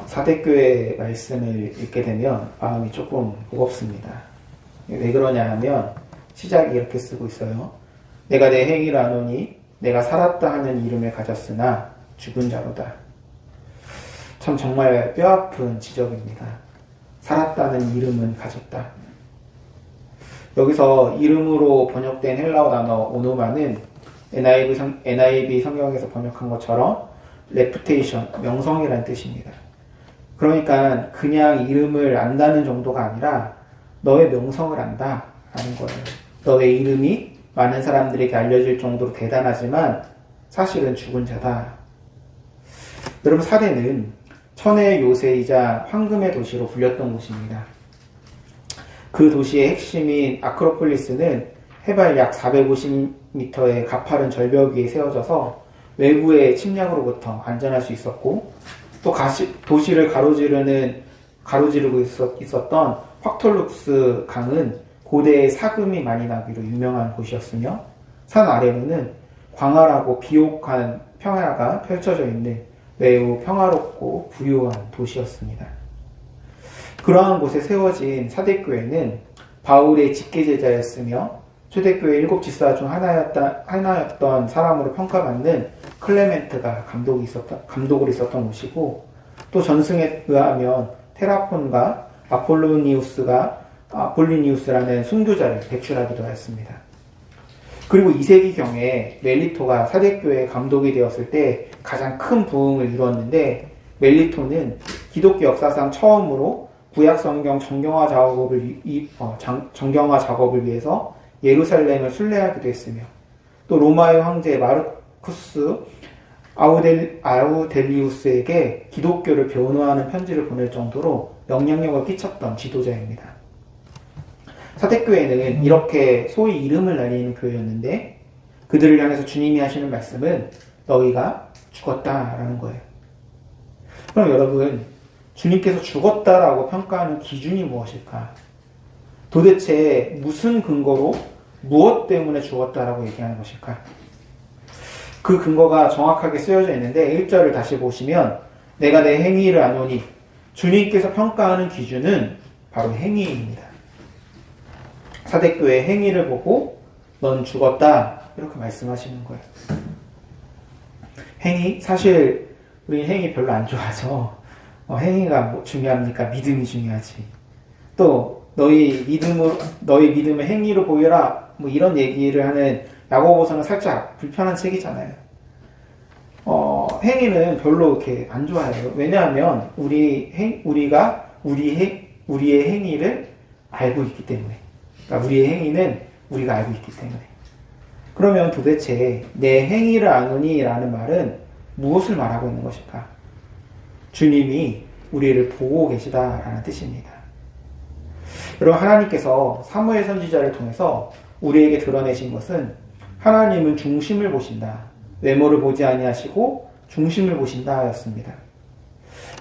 사대교회 말씀을 읽게 되면 마음이 조금 무겁습니다. 왜 그러냐 하면 시작이 이렇게 쓰고 있어요. 내가 내 행위를 아노니 내가 살았다 하는 이름을 가졌으나 죽은 자로다. 참 정말 뼈아픈 지적입니다. 살았다는 이름은 가졌다. 여기서 이름으로 번역된 헬라어 단어 오노마는 NIV 성경에서 번역한 것처럼 reputation, 명성이라는 뜻입니다. 그러니까 그냥 이름을 안다는 정도가 아니라 너의 명성을 안다 라는 거예요. 너의 이름이 많은 사람들에게 알려질 정도로 대단하지만 사실은 죽은 자다. 여러분, 사대는 천혜의 요새이자 황금의 도시로 불렸던 곳입니다. 그 도시의 핵심인 아크로폴리스는 해발 약 450m의 가파른 절벽 위에 세워져서 외부의 침략으로부터 안전할 수 있었고, 또 도시를 가로지르고 있었던 확톨룩스 강은 고대의 사금이 많이 나기로 유명한 곳이었으며, 산 아래로는 광활하고 비옥한 평야가 펼쳐져 있는 매우 평화롭고 부유한 도시였습니다. 그러한 곳에 세워진 사대교회는 바울의 직계제자였으며 초대교회 7지사 중 하나였던 사람으로 평가받는 클레멘트가 감독을 있었던 곳이고, 또 전승에 의하면 테라폰과 아폴리니우스라는 순교자를 배출하기도 하였습니다. 그리고 2세기경에 멜리토가 사대교회 감독이 되었을 때 가장 큰 부흥을 이루었는데, 멜리토는 기독교 역사상 처음으로 구약성경 정경화 작업을 위해서 예루살렘을 순례하기도 했으며, 또 로마의 황제 마르쿠스 아우델리우스에게 기독교를 변호하는 편지를 보낼 정도로 영향력을 끼쳤던 지도자입니다. 사대교회는 이렇게 소위 이름을 날리는 교회였는데, 그들을 향해서 주님이 하시는 말씀은 너희가 죽었다라는 거예요. 그럼 여러분, 주님께서 죽었다라고 평가하는 기준이 무엇일까? 도대체 무슨 근거로 무엇 때문에 죽었다라고 얘기하는 것일까? 그 근거가 정확하게 쓰여져 있는데 1절을 다시 보시면 내가 내 행위를 아노니, 주님께서 평가하는 기준은 바로 행위입니다. 사대교회의 행위를 보고 넌 죽었다 이렇게 말씀하시는 거예요. 행위? 사실 우리 행위 별로 안 좋아하죠. 행위가 뭐 중요합니까? 믿음이 중요하지. 또 너희 믿음을 행위로 보여라, 뭐 이런 얘기를 하는 야고보서는 살짝 불편한 책이잖아요. 행위는 별로 이렇게 안 좋아해요. 왜냐하면 우리의 행위를 알고 있기 때문에. 그러니까 우리의 행위는 우리가 알고 있기 때문에. 그러면 도대체 내 행위를 아노니 라는 말은 무엇을 말하고 있는 것일까? 주님이 우리를 보고 계시다라는 뜻입니다. 여러분, 하나님께서 사무엘 선지자를 통해서 우리에게 드러내신 것은 하나님은 중심을 보신다, 외모를 보지 아니하시고 중심을 보신다 였습니다.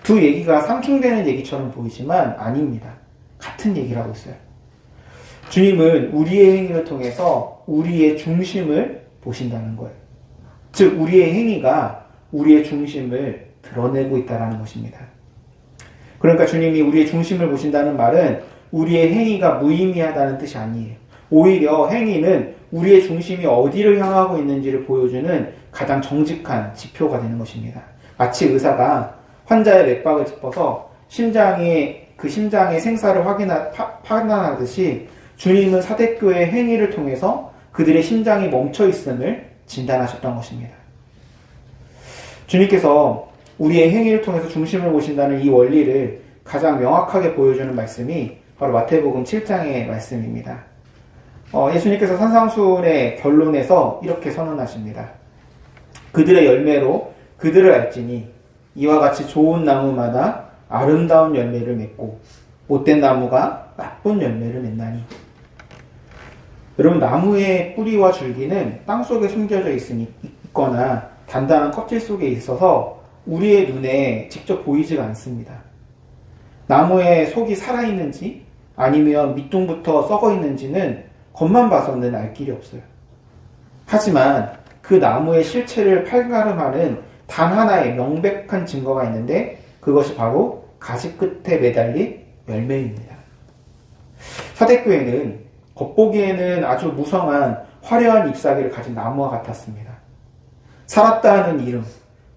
두 얘기가 상충되는 얘기처럼 보이지만 아닙니다. 같은 얘기를 하고 있어요. 주님은 우리의 행위를 통해서 우리의 중심을 보신다는 거예요. 즉 우리의 행위가 우리의 중심을 드러내고 있다는 것입니다. 그러니까 주님이 우리의 중심을 보신다는 말은 우리의 행위가 무의미하다는 뜻이 아니에요. 오히려 행위는 우리의 중심이 어디를 향하고 있는지를 보여주는 가장 정직한 지표가 되는 것입니다. 마치 의사가 환자의 맥박을 짚어서 심장의 생사를 판단하듯이 주님은 사대교회의 행위를 통해서 그들의 심장이 멈춰있음을 진단하셨던 것입니다. 주님께서 우리의 행위를 통해서 중심을 보신다는 이 원리를 가장 명확하게 보여주는 말씀이 바로 마태복음 7장의 말씀입니다. 예수님께서 산상수훈의 결론에서 이렇게 선언하십니다. 그들의 열매로 그들을 알지니 이와 같이 좋은 나무마다 아름다운 열매를 맺고 못된 나무가 나쁜 열매를 맺나니. 여러분, 나무의 뿌리와 줄기는 땅속에 숨겨져 있거나 단단한 껍질 속에 있어서 우리의 눈에 직접 보이지가 않습니다. 나무의 속이 살아있는지 아니면 밑둥부터 썩어 있는지는 겉만 봐서는 알 길이 없어요. 하지만 그 나무의 실체를 팔가름하는 단 하나의 명백한 증거가 있는데 그것이 바로 가지 끝에 매달린 열매입니다. 사대교회는 겉보기에는 아주 무성한 화려한 잎사귀를 가진 나무와 같았습니다. 살았다는 이름,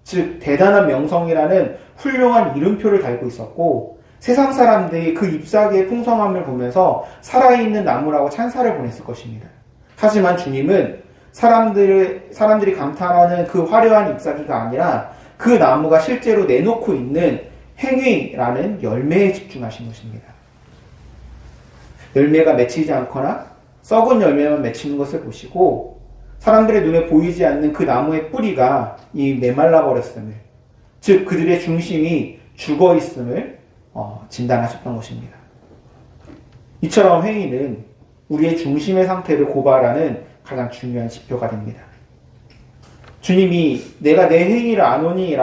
즉 대단한 명성이라는 훌륭한 이름표를 달고 있었고 세상 사람들이 그 잎사귀의 풍성함을 보면서 살아있는 나무라고 찬사를 보냈을 것입니다. 하지만 주님은 사람들이 감탄하는 그 화려한 잎사귀가 아니라 그 나무가 실제로 내놓고 있는 행위라는 열매에 집중하신 것입니다. 열매가 맺히지 않거나 썩은 열매만 맺히는 것을 보시고 사람들의 눈에 보이지 않는 그 나무의 뿌리가 이 메말라 버렸음을, 즉 그들의 중심이 죽어 있음을 진단하셨던 것입니다. 이처럼 행위는 우리의 중심의 상태를 고발하는 가장 중요한 지표가 됩니다. 주님이 내가 내 행위를 아노니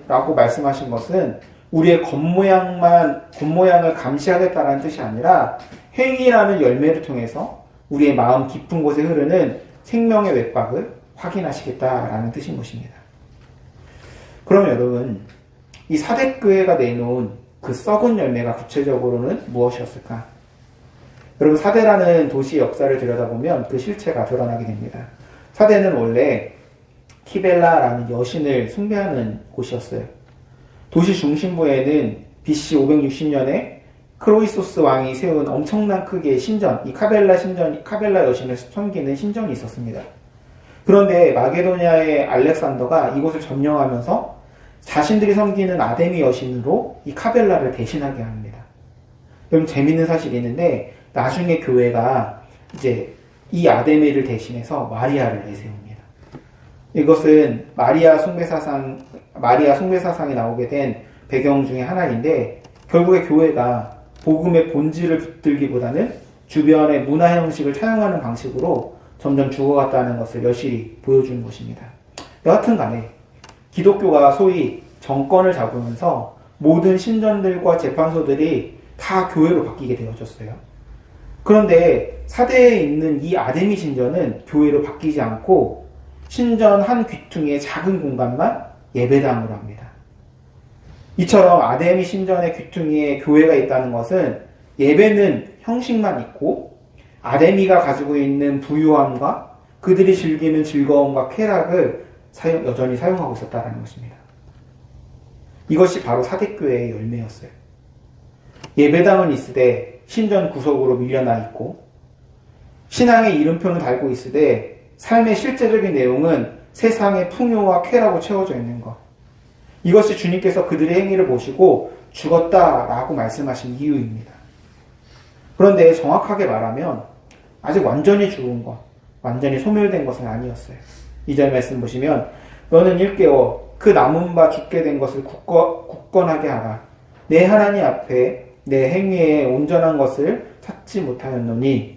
라고 말씀하신 것은 우리의 겉모양을 감시하겠다는 뜻이 아니라 행위라는 열매를 통해서 우리의 마음 깊은 곳에 흐르는 생명의 외박을 확인하시겠다라는 뜻인 것입니다. 그럼 여러분, 이 사대교회가 내놓은 그 썩은 열매가 구체적으로는 무엇이었을까? 여러분, 사대라는 도시의 역사를 들여다보면 그 실체가 드러나게 됩니다. 사대는 원래 키벨라라는 여신을 숭배하는 곳이었어요. 도시 중심부에는 BC 560년에 크로이소스 왕이 세운 엄청난 크기의 신전, 이 카벨라 여신을 섬기는 신전이 있었습니다. 그런데 마게도냐의 알렉산더가 이곳을 점령하면서 자신들이 섬기는 아데미 여신으로 이 카벨라를 대신하게 합니다. 여러분, 재밌는 사실이 있는데 나중에 교회가 이제 이 아데미를 대신해서 마리아를 내세웁니다. 이것은 마리아 숭배 사상이 나오게 된 배경 중에 하나인데 결국에 교회가 복음의 본질을 붙들기보다는 주변의 문화 형식을 차용하는 방식으로 점점 죽어갔다는 것을 여실히 보여주는 것입니다. 여하튼 간에 기독교가 소위 정권을 잡으면서 모든 신전들과 재판소들이 다 교회로 바뀌게 되어졌어요. 그런데 사대에 있는 이 아데미 신전은 교회로 바뀌지 않고 신전 한 귀퉁이의 작은 공간만 예배당으로 합니다. 이처럼 아데미 신전의 귀퉁이에 교회가 있다는 것은 예배는 형식만 있고 아데미가 가지고 있는 부유함과 그들이 즐기는 즐거움과 쾌락을 여전히 사용하고 있었다는 것입니다. 이것이 바로 사대교회의 열매였어요. 예배당은 있으되 신전 구석으로 밀려나 있고 신앙의 이름표는 달고 있으되 삶의 실제적인 내용은 세상의 풍요와 쾌락으로 채워져 있는 것. 이것이 주님께서 그들의 행위를 보시고 죽었다라고 말씀하신 이유입니다. 그런데 정확하게 말하면 아직 완전히 죽은 것, 완전히 소멸된 것은 아니었어요. 2절 말씀 보시면 너는 일깨워 그 남은 바 죽게 된 것을 굳건하게 하라. 내 하나님 앞에 내 행위에 온전한 것을 찾지 못하였노니.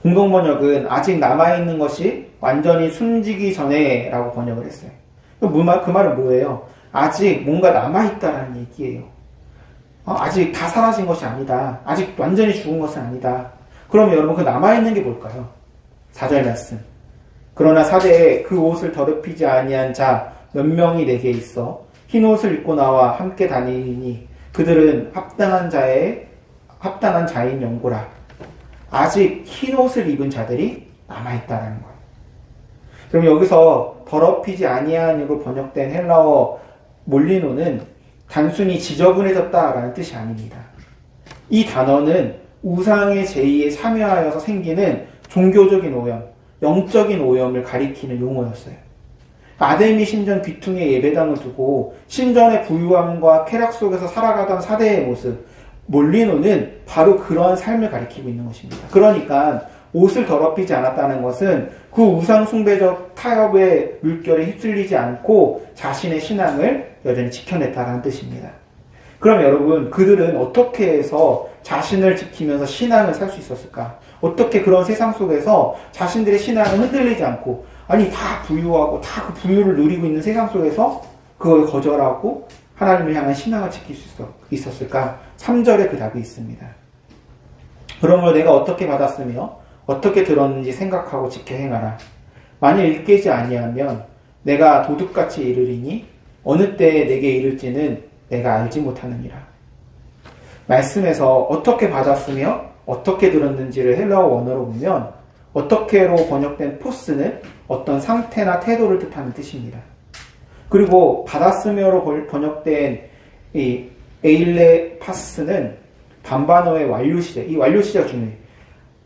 공동번역은 아직 남아있는 것이 완전히 숨지기 전에 라고 번역을 했어요. 그 말은 뭐예요? 아직 뭔가 남아있다라는 얘기예요. 아직 다 사라진 것이 아니다. 아직 완전히 죽은 것은 아니다. 그럼 여러분 그 남아있는 게 뭘까요? 4절 말씀. 그러나 사대에 그 옷을 더럽히지 아니한 자 몇 명이 내게 있어 흰 옷을 입고 나와 함께 다니니 그들은 합당한 자인 연고라. 아직 흰 옷을 입은 자들이 남아있다는 거예요. 그럼 여기서 더럽히지 아니한으로 번역된 헬라어 몰리노는 단순히 지저분해졌다라는 뜻이 아닙니다. 이 단어는 우상의 제의에 참여하여서 생기는 종교적인 오염, 영적인 오염을 가리키는 용어였어요. 아데미 신전 귀퉁이에 예배당을 두고 신전의 부유함과 쾌락 속에서 살아가던 사대의 모습, 몰리노는 바로 그런 삶을 가리키고 있는 것입니다. 그러니까 옷을 더럽히지 않았다는 것은 그 우상 숭배적 타협의 물결에 휩쓸리지 않고 자신의 신앙을 여전히 지켜냈다는 뜻입니다. 그럼 여러분, 그들은 어떻게 해서 자신을 지키면서 신앙을 살 수 있었을까? 어떻게 그런 세상 속에서 자신들의 신앙을 흔들리지 않고, 아니 다 부유하고 다 그 부유를 누리고 있는 세상 속에서 그걸 거절하고 하나님을 향한 신앙을 지킬 수 있었을까? 3절에 그 답이 있습니다. 그러므로 내가 어떻게 받았으며 어떻게 들었는지 생각하고 지켜 행하라. 만일 일깨지 아니하면 내가 도둑같이 이르리니 어느 때에 내게 이를지는 내가 알지 못하느니라. 말씀에서 어떻게 받았으며 어떻게 들었는지를 헬라어 원어로 보면 어떻게로 번역된 포스는 어떤 상태나 태도를 뜻하는 뜻입니다. 그리고 받았으며로 번역된 이 에일레 파스는 반반어의 완료 시제, 이 완료 시제가 중요해요.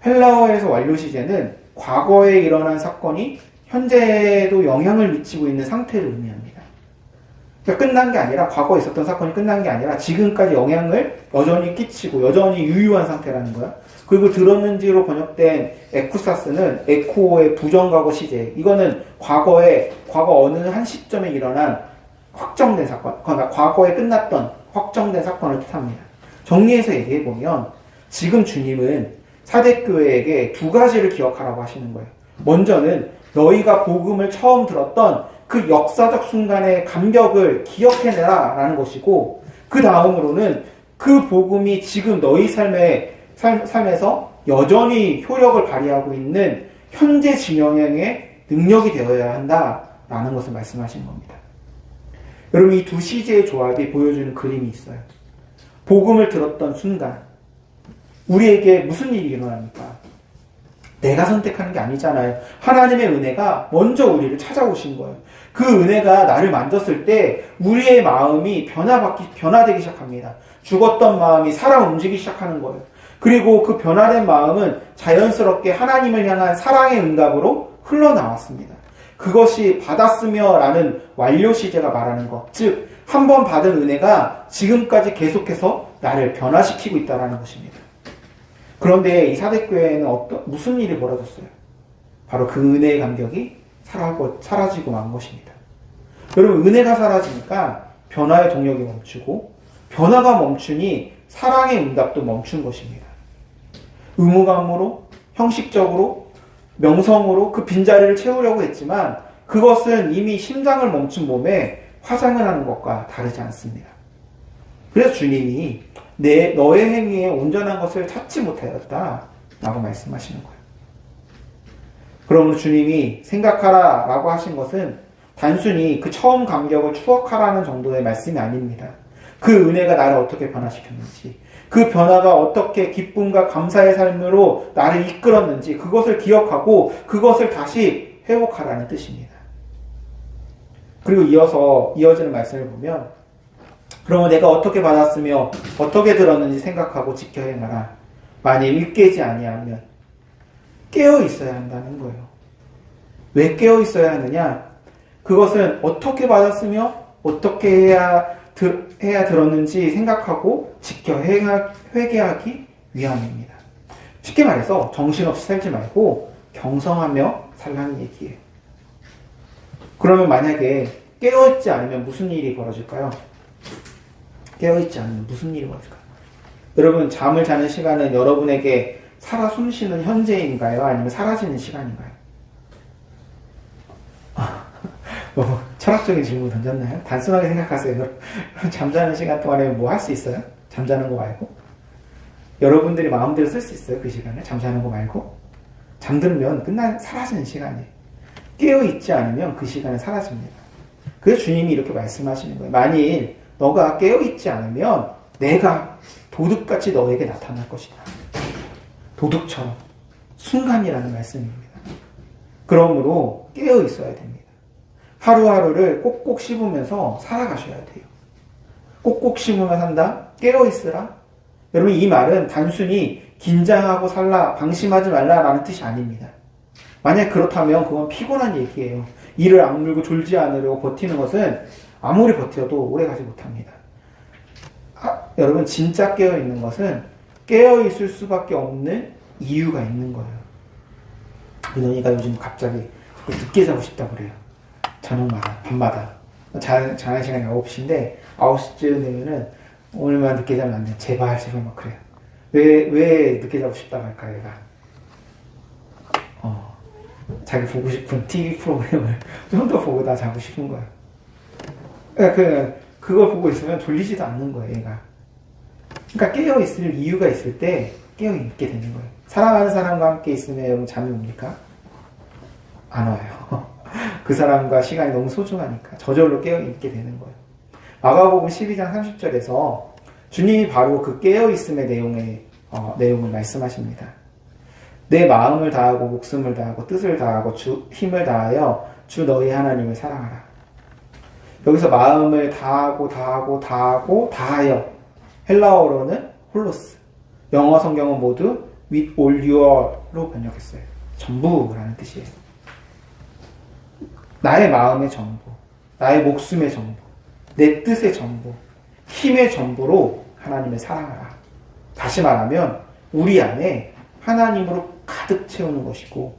헬라어에서 완료 시제는 과거에 일어난 사건이 현재에도 영향을 미치고 있는 상태를 의미합니다. 그러니까 끝난 게 아니라, 과거에 있었던 사건이 끝난 게 아니라 지금까지 영향을 여전히 끼치고 여전히 유효한 상태라는 거야. 그리고 들었는지로 번역된 에쿠사스는 에쿠오의 부정과거 시제, 이거는 과거 어느 한 시점에 일어난 확정된 사건, 그러니까 과거에 끝났던 확정된 사건을 뜻합니다. 정리해서 얘기해보면 지금 주님은 사대교회에게 두 가지를 기억하라고 하시는 거예요. 먼저는 너희가 복음을 처음 들었던 그 역사적 순간의 감격을 기억해내라 라는 것이고, 그 다음으로는 그 복음이 지금 너희 삶에서 여전히 효력을 발휘하고 있는 현재 진영의 능력이 되어야 한다라는 것을 말씀하신 겁니다. 여러분, 이 두 시제의 조합이 보여주는 그림이 있어요. 복음을 들었던 순간 우리에게 무슨 일이 일어납니까? 내가 선택하는 게 아니잖아요. 하나님의 은혜가 먼저 우리를 찾아오신 거예요. 그 은혜가 나를 만졌을 때 우리의 마음이 변화되기 시작합니다. 죽었던 마음이 살아 움직이기 시작하는 거예요. 그리고 그 변화된 마음은 자연스럽게 하나님을 향한 사랑의 응답으로 흘러나왔습니다. 그것이 받았으며 라는 완료 시제가 말하는 것, 즉 한 번 받은 은혜가 지금까지 계속해서 나를 변화시키고 있다는 것입니다. 그런데 이 사대교회에는 무슨 일이 벌어졌어요? 바로 그 은혜의 감격이 사라지고 만 것입니다. 여러분, 은혜가 사라지니까 변화의 동력이 멈추고, 변화가 멈추니 사랑의 응답도 멈춘 것입니다. 의무감으로, 형식적으로, 명성으로 그 빈자리를 채우려고 했지만 그것은 이미 심장을 멈춘 몸에 화장을 하는 것과 다르지 않습니다. 그래서 주님이 너의 행위에 온전한 것을 찾지 못하였다 라고 말씀하시는 거예요. 그러므로 주님이 생각하라 라고 하신 것은 단순히 그 처음 감격을 추억하라는 정도의 말씀이 아닙니다. 그 은혜가 나를 어떻게 변화시켰는지, 그 변화가 어떻게 기쁨과 감사의 삶으로 나를 이끌었는지 그것을 기억하고 그것을 다시 회복하라는 뜻입니다. 그리고 이어지는 말씀을 보면, 그러면 내가 어떻게 받았으며 어떻게 들었는지 생각하고 지켜 행하라. 만일 깨지 아니하면 깨어 있어야 한다는 거예요. 왜 깨어 있어야 하느냐? 그것은 어떻게 받았으며 어떻게 해야 들었는지 생각하고 지켜 회개하기 위함입니다. 쉽게 말해서 정신없이 살지 말고 경성하며 살라는 얘기예요. 그러면 만약에 깨어있지 않으면 무슨 일이 벌어질까요? 깨어있지 않으면 무슨 일이 벌어질까요? 여러분, 잠을 자는 시간은 여러분에게 살아 숨쉬는 현재인가요? 아니면 사라지는 시간인가요? 너무 철학적인 질문 던졌나요? 단순하게 생각하세요. 잠자는 시간 동안에 뭐 할 수 있어요? 잠자는 거 말고? 여러분들이 마음대로 쓸 수 있어요? 그 시간을? 잠자는 거 말고? 잠들면 사라지는 시간이에요. 깨어있지 않으면 그 시간은 사라집니다. 그래서 주님이 이렇게 말씀하시는 거예요. 만일 너가 깨어있지 않으면 내가 도둑같이 너에게 나타날 것이다. 도둑처럼. 순간이라는 말씀입니다. 그러므로 깨어있어야 됩니다. 하루하루를 꼭꼭 씹으면서 살아가셔야 돼요. 꼭꼭 씹으며 산다? 깨어있으라? 여러분, 이 말은 단순히 긴장하고 살라, 방심하지 말라라는 뜻이 아닙니다. 만약 그렇다면 그건 피곤한 얘기예요. 이를 악물고 졸지 않으려고 버티는 것은 아무리 버텨도 오래가지 못합니다. 여러분, 진짜 깨어있는 것은 깨어있을 수밖에 없는 이유가 있는 거예요. 은원이가 요즘 갑자기 늦게 자고 싶다고 그래요. 저녁마다, 밤마다. 자는 시간이 9시인데 9시쯤 되면은 오늘만 늦게 자면 안 돼. 제발 막 그래요. 왜 늦게 자고 싶다고 할까, 얘가? 자기 보고 싶은 TV 프로그램을 좀 더 보고 다 자고 싶은 거야. 그러니까 그걸 보고 있으면 졸리지도 않는 거예요, 얘가. 그러니까 깨어있을 이유가 있을 때 깨어있게 되는 거예요. 사랑하는 사람과 함께 있으면 여러분 잠이 옵니까? 안 와요. 그 사람과 시간이 너무 소중하니까 저절로 깨어있게 되는 거예요. 마가복음 12장 30절에서 주님이 바로 그 깨어있음의 내용을 말씀하십니다. 내 마음을 다하고 목숨을 다하고 뜻을 다하고 힘을 다하여 주 너희 하나님을 사랑하라. 여기서 마음을 다하여 헬라어로는 홀로스, 영어 성경은 모두 with all your로 번역했어요. 전부라는 뜻이에요. 나의 마음의 전부, 나의 목숨의 전부, 내 뜻의 전부, 힘의 전부로 하나님을 사랑하라. 다시 말하면 우리 안에 하나님으로 가득 채우는 것이고,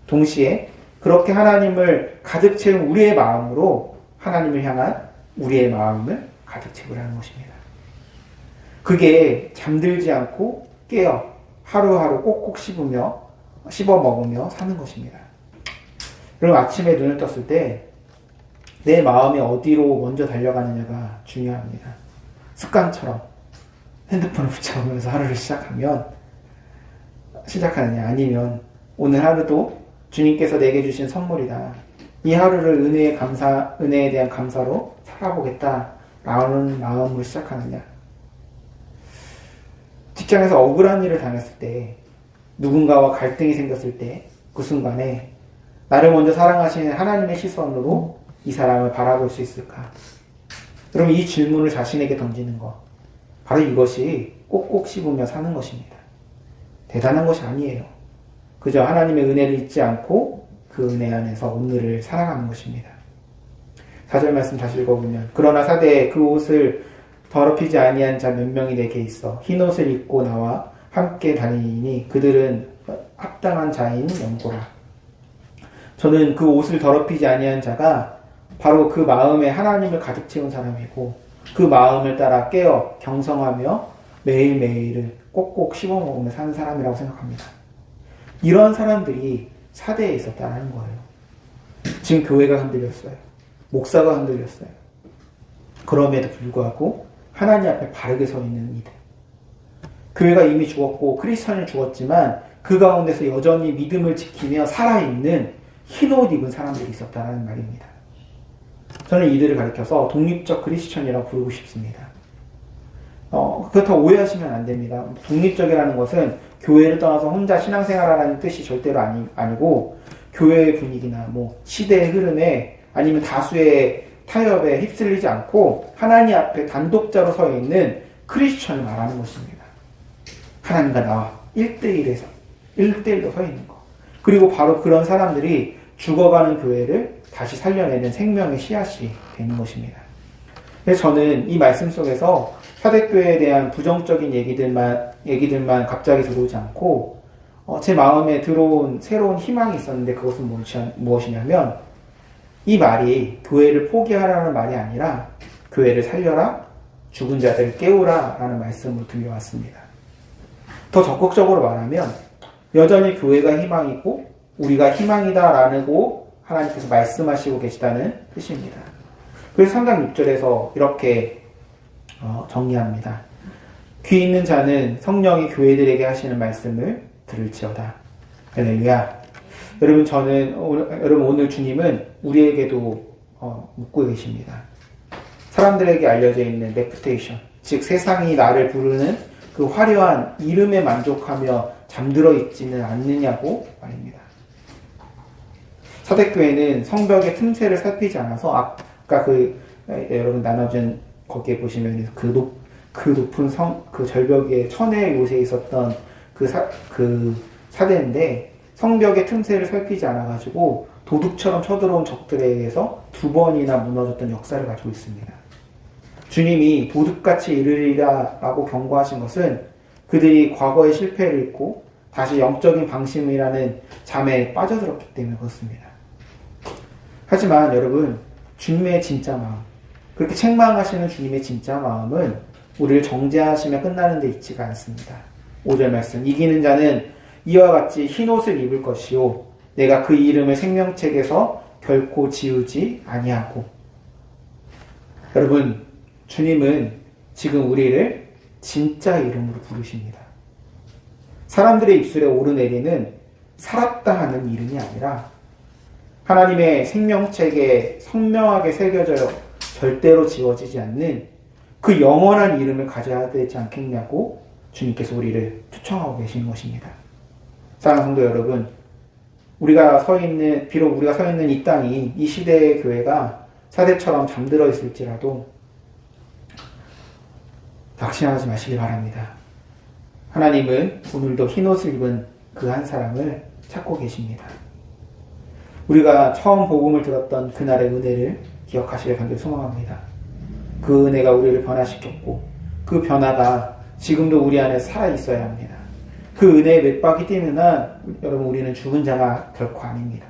동시에 그렇게 하나님을 가득 채운 우리의 마음으로 하나님을 향한 우리의 마음을 가득 채우라는 것입니다. 그게 잠들지 않고 깨어 하루하루 꼭꼭 씹어 먹으며 사는 것입니다. 그리고 아침에 눈을 떴을 때 내 마음이 어디로 먼저 달려가느냐가 중요합니다. 습관처럼 핸드폰을 붙여보면서 하루를 시작하느냐, 아니면 오늘 하루도 주님께서 내게 주신 선물이다, 이 하루를 은혜에 대한 감사로 살아보겠다라는 마음으로 시작하느냐. 직장에서 억울한 일을 당했을 때, 누군가와 갈등이 생겼을 때, 그 순간에 나를 먼저 사랑하시는 하나님의 시선으로 이 사람을 바라볼 수 있을까? 그럼 이 질문을 자신에게 던지는 것, 바로 이것이 꼭꼭 씹으며 사는 것입니다. 대단한 것이 아니에요. 그저 하나님의 은혜를 잊지 않고 그 은혜 안에서 오늘을 살아가는 것입니다. 4절 말씀 다시 읽어보면, 그러나 사대에 그 옷을 더럽히지 아니한 자 몇 명이 내게 있어 흰 옷을 입고 나와 함께 다니니 그들은 합당한 자인 연고라. 저는 그 옷을 더럽히지 아니한 자가 바로 그 마음에 하나님을 가득 채운 사람이고, 그 마음을 따라 깨어 경성하며 매일매일을 꼭꼭 씹어먹으며 사는 사람이라고 생각합니다. 이런 사람들이 사대에 있었다는 거예요. 지금 교회가 흔들렸어요. 목사가 흔들렸어요. 그럼에도 불구하고 하나님 앞에 바르게 서 있는 이들. 교회가 이미 죽었고 크리스천이 죽었지만 그 가운데서 여전히 믿음을 지키며 살아있는 흰옷 입은 사람들이 있었다는 말입니다. 저는 이들을 가리켜서 독립적 크리스천이라고 부르고 싶습니다. 그렇다고 오해하시면 안 됩니다. 독립적이라는 것은 교회를 떠나서 혼자 신앙생활하라는 뜻이 절대로 아니고, 교회의 분위기나 시대의 흐름에 아니면 다수의 타협에 휩쓸리지 않고 하나님 앞에 단독자로 서 있는 크리스천을 말하는 것입니다. 하나님과 나와 1대1로 서 있는 것. 그리고 바로 그런 사람들이 죽어가는 교회를 다시 살려내는 생명의 씨앗이 되는 것입니다. 그래서 저는 이 말씀 속에서 사대교회에 대한 부정적인 얘기들만 갑자기 들어오지 않고, 제 마음에 들어온 새로운 희망이 있었는데, 그것은 무엇이냐면, 이 말이 교회를 포기하라는 말이 아니라 교회를 살려라, 죽은 자들을 깨우라 라는 말씀으로 들려왔습니다. 더 적극적으로 말하면 여전히 교회가 희망이고 우리가 희망이다 라고 하나님께서 말씀하시고 계시다는 뜻입니다. 그래서 3장 6절에서 이렇게 정리합니다. 귀 있는 자는 성령이 교회들에게 하시는 말씀을 들을지어다. 할렐루야. 여러분 오늘 주님은 우리에게도 묻고 계십니다. 사람들에게 알려져 있는 레푸테이션, 즉 세상이 나를 부르는 그 화려한 이름에 만족하며 잠들어 있지는 않느냐고 말입니다. 사대교회는 성벽의 틈새를 살피지 않아서, 아까 여러분 나눠준 거기에 보시면 그 높은 그 절벽에 천의 요새에 있었던 그 사대인데, 성벽의 틈새를 살피지 않아가지고 도둑처럼 쳐들어온 적들에 의해서 2번이나 무너졌던 역사를 가지고 있습니다. 주님이 도둑같이 이르리라 라고 경고하신 것은 그들이 과거의 실패를 잊고 다시 영적인 방심이라는 잠에 빠져들었기 때문에 그렇습니다. 하지만 여러분, 주님의 진짜 마음, 그렇게 책망하시는 주님의 진짜 마음은 우리를 정죄하시며 끝나는 데 있지가 않습니다. 5절 말씀, 이기는 자는 이와 같이 흰옷을 입을 것이요 내가 그 이름을 생명책에서 결코 지우지 아니하고. 여러분, 주님은 지금 우리를 진짜 이름으로 부르십니다. 사람들의 입술에 오르내리는 살았다 하는 이름이 아니라 하나님의 생명책에 선명하게 새겨져 절대로 지워지지 않는 그 영원한 이름을 가져야 되지 않겠냐고 주님께서 우리를 초청하고 계신 것입니다. 사랑하는 성도 여러분, 비록 우리가 서 있는 이 땅이, 이 시대의 교회가 사대처럼 잠들어 있을지라도 낙심하지 마시기 바랍니다. 하나님은 오늘도 흰옷을 입은 그 한 사람을 찾고 계십니다. 우리가 처음 복음을 들었던 그날의 은혜를 기억하시길 간절히 소망합니다. 그 은혜가 우리를 변화시켰고 그 변화가 지금도 우리 안에 살아있어야 합니다. 그 은혜의 맥박이 뛰는 한 여러분 우리는 죽은 자가 결코 아닙니다.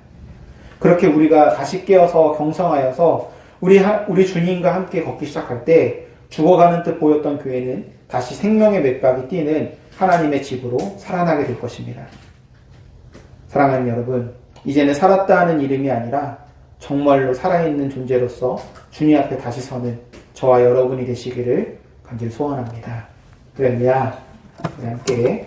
그렇게 우리가 다시 깨어서 경성하여서 우리 주님과 함께 걷기 시작할 때 죽어가는 듯 보였던 교회는 다시 생명의 맥박이 뛰는 하나님의 집으로 살아나게 될 것입니다. 사랑하는 여러분, 이제는 살았다 하는 이름이 아니라 정말로 살아있는 존재로서 주님 앞에 다시 서는 저와 여러분이 되시기를 간절히 소원합니다. 그래야 우리 함께